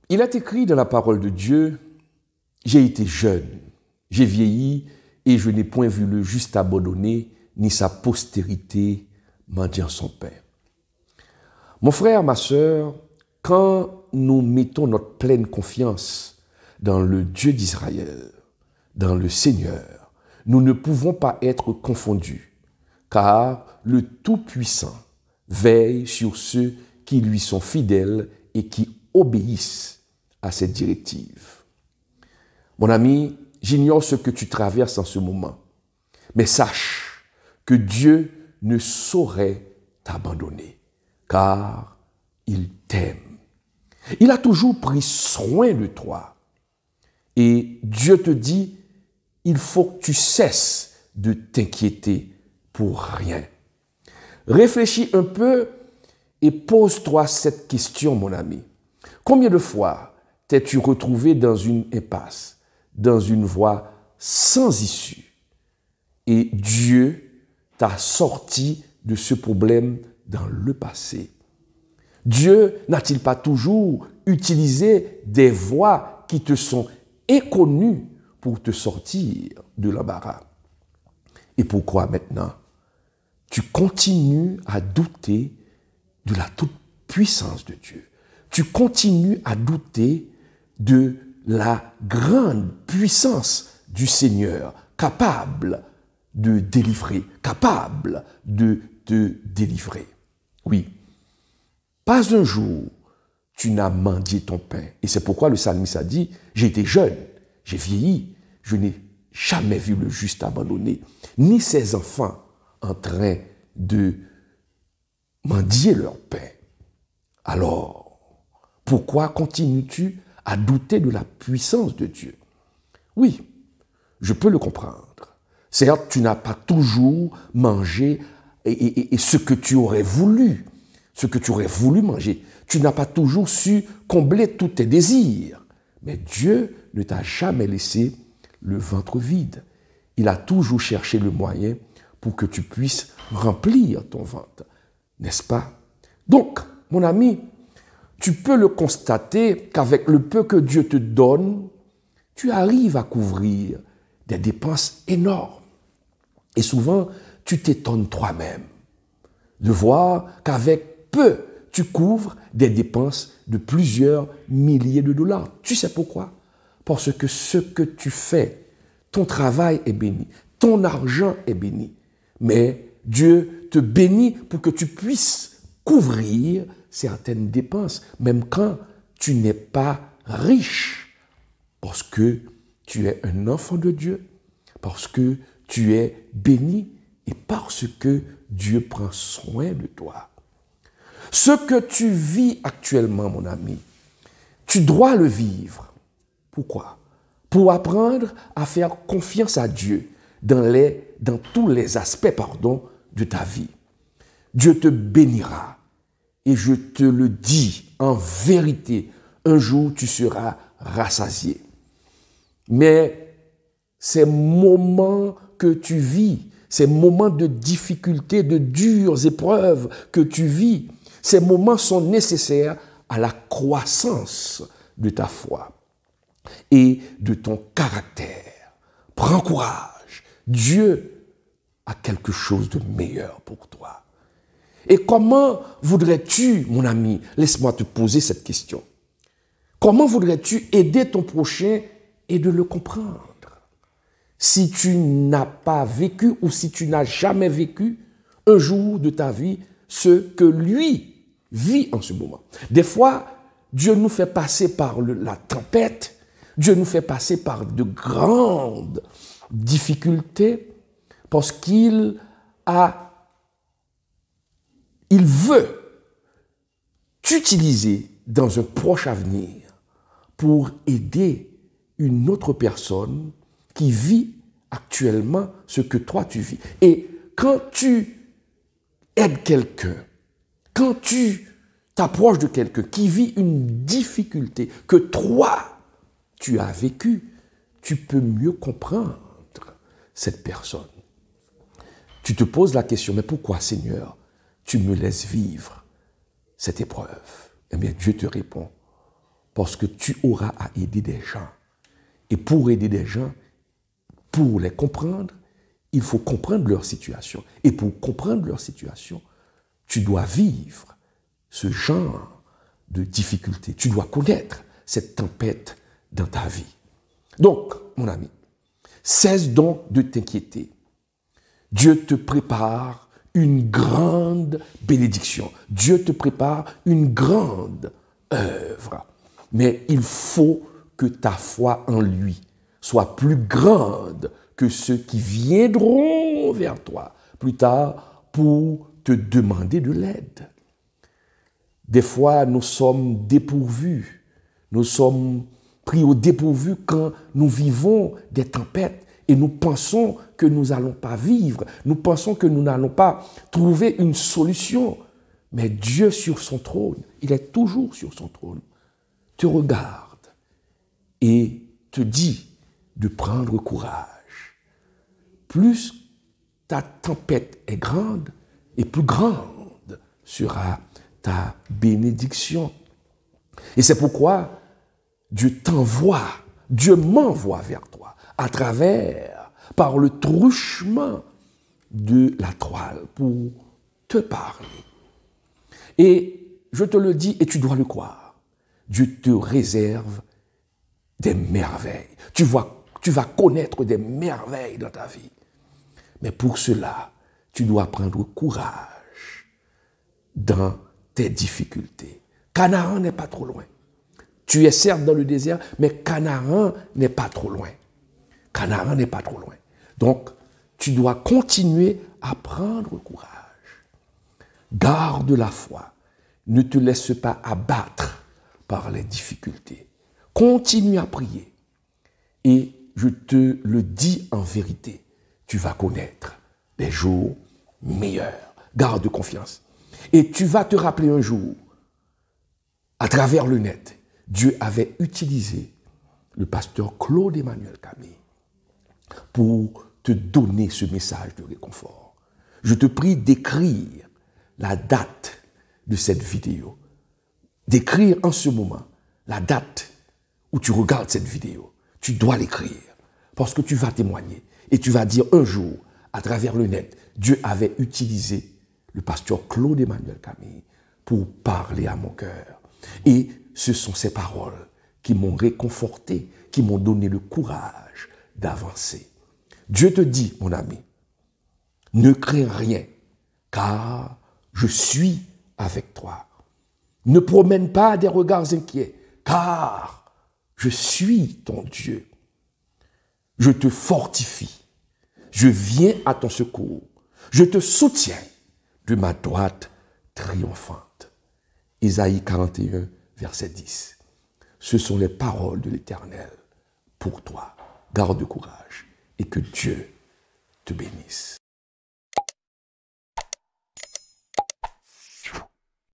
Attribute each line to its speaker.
Speaker 1: Il est écrit dans la parole de Dieu, « J'ai été jeune, j'ai vieilli et je n'ai point vu le juste abandonné, ni sa postérité mendiant son pain. » Mon frère, ma sœur, quand nous mettons notre pleine confiance dans le Dieu d'Israël, dans le Seigneur, nous ne pouvons pas être confondus, car le Tout-Puissant veille sur ceux qui lui sont fidèles et qui obéissent à cette directive. Mon ami, j'ignore ce que tu traverses en ce moment, mais sache que Dieu ne saurait t'abandonner, car il t'aime. Il a toujours pris soin de toi. Et Dieu te dit, il faut que tu cesses de t'inquiéter pour rien. Réfléchis un peu et pose-toi cette question, mon ami. Combien de fois t'es-tu retrouvé dans une impasse, dans une voie sans issue, et Dieu t'a sorti de ce problème dans le passé? Dieu n'a-t-il pas toujours utilisé des voies qui te sont inconnues pour te sortir de l'embarras? Et pourquoi maintenant tu continues à douter de la toute-puissance de Dieu? Tu continues à douter de la grande puissance du Seigneur, capable de délivrer, capable de te délivrer. Oui, pas un jour tu n'as mendié ton pain. Et c'est pourquoi le psalmiste a dit, j'ai été jeune, j'ai vieilli, je n'ai jamais vu le juste abandonné, ni ses enfants en train de mendier leur pain. Alors, pourquoi continues-tu à douter de la puissance de Dieu? Oui, je peux le comprendre. Certes, tu n'as pas toujours mangé et ce que tu aurais voulu, manger. Tu n'as pas toujours su combler tous tes désirs. Mais Dieu ne t'a jamais laissé le ventre vide. Il a toujours cherché le moyen pour que tu puisses remplir ton ventre. N'est-ce pas? Donc, mon ami, tu peux le constater qu'avec le peu que Dieu te donne, tu arrives à couvrir des dépenses énormes. Et souvent, tu t'étonnes toi-même de voir qu'avec peu, tu couvres des dépenses de plusieurs milliers de dollars. Tu sais pourquoi? Parce que ce que tu fais, ton travail est béni, ton argent est béni. Mais Dieu te bénit pour que tu puisses couvrir certaines dépenses, même quand tu n'es pas riche, parce que tu es un enfant de Dieu, parce que tu es béni et parce que Dieu prend soin de toi. Ce que tu vis actuellement, mon ami, tu dois le vivre. Pourquoi? Pour apprendre à faire confiance à Dieu dans tous les aspects, de ta vie. Dieu te bénira. Et je te le dis, en vérité, un jour tu seras rassasié. Mais ces moments que tu vis, ces moments de difficulté, de dures épreuves que tu vis, ces moments sont nécessaires à la croissance de ta foi et de ton caractère. Prends courage. Dieu a quelque chose de meilleur pour toi. Et comment voudrais-tu, mon ami, laisse-moi te poser cette question. Comment voudrais-tu aider ton prochain et de le comprendre? Si tu n'as pas vécu ou si tu n'as jamais vécu un jour de ta vie ce que lui vit en ce moment. Des fois, Dieu nous fait passer par la tempête, Dieu nous fait passer par de grandes difficultés parce qu'il veut t'utiliser dans un proche avenir pour aider une autre personne qui vit actuellement ce que toi tu vis. Et quand tu aides quelqu'un, quand tu t'approches de quelqu'un qui vit une difficulté que toi tu as vécue, tu peux mieux comprendre cette personne. Tu te poses la question, mais pourquoi, Seigneur, tu me laisses vivre cette épreuve? Eh bien, Dieu te répond, parce que tu auras à aider des gens. Et pour aider des gens, pour les comprendre, il faut comprendre leur situation. Et pour comprendre leur situation, tu dois vivre ce genre de difficulté. Tu dois connaître cette tempête dans ta vie. Donc, mon ami, cesse donc de t'inquiéter. Dieu te prépare une grande bénédiction. Dieu te prépare une grande œuvre. Mais il faut que ta foi en lui soit plus grande que ceux qui viendront vers toi plus tard pour te demander de l'aide. Des fois, nous sommes dépourvus, nous sommes pris au dépourvu quand nous vivons des tempêtes et nous pensons que nous n'allons pas vivre, nous pensons que nous n'allons pas trouver une solution. Mais Dieu sur son trône, il est toujours sur son trône, te regarde et te dit de prendre courage. Plus ta tempête est grande et plus grande sera ta bénédiction. Et c'est pourquoi Dieu t'envoie, Dieu m'envoie vers toi par le truchement de la toile pour te parler. Et je te le dis et tu dois le croire, Dieu te réserve des merveilles. Tu vas connaître des merveilles dans ta vie. Mais pour cela, tu dois prendre courage dans tes difficultés. Canaan n'est pas trop loin. Tu es certes dans le désert, mais Canaan n'est pas trop loin. Canaan n'est pas trop loin. Donc, tu dois continuer à prendre courage. Garde la foi. Ne te laisse pas abattre par les difficultés. Continue à prier. Et je te le dis en vérité, tu vas connaître des jours meilleurs. Garde confiance. Et tu vas te rappeler un jour, à travers le net, Dieu avait utilisé le pasteur Claude Emmanuel Camille pour te donner ce message de réconfort. Je te prie d'écrire la date de cette vidéo. D'écrire en ce moment la date où tu regardes cette vidéo. Tu dois l'écrire parce que tu vas témoigner et tu vas dire un jour, à travers le net, Dieu avait utilisé le pasteur Claude Emmanuel Camille pour parler à mon cœur. Et ce sont ces paroles qui m'ont réconforté, qui m'ont donné le courage d'avancer. Dieu te dit, mon ami, ne crains rien, car je suis avec toi. Ne promène pas des regards inquiets, car je suis ton Dieu. Je te fortifie. Je viens à ton secours. Je te soutiens de ma droite triomphante. Isaïe 41, verset 10. Ce sont les paroles de l'Éternel pour toi. Garde courage et que Dieu te bénisse.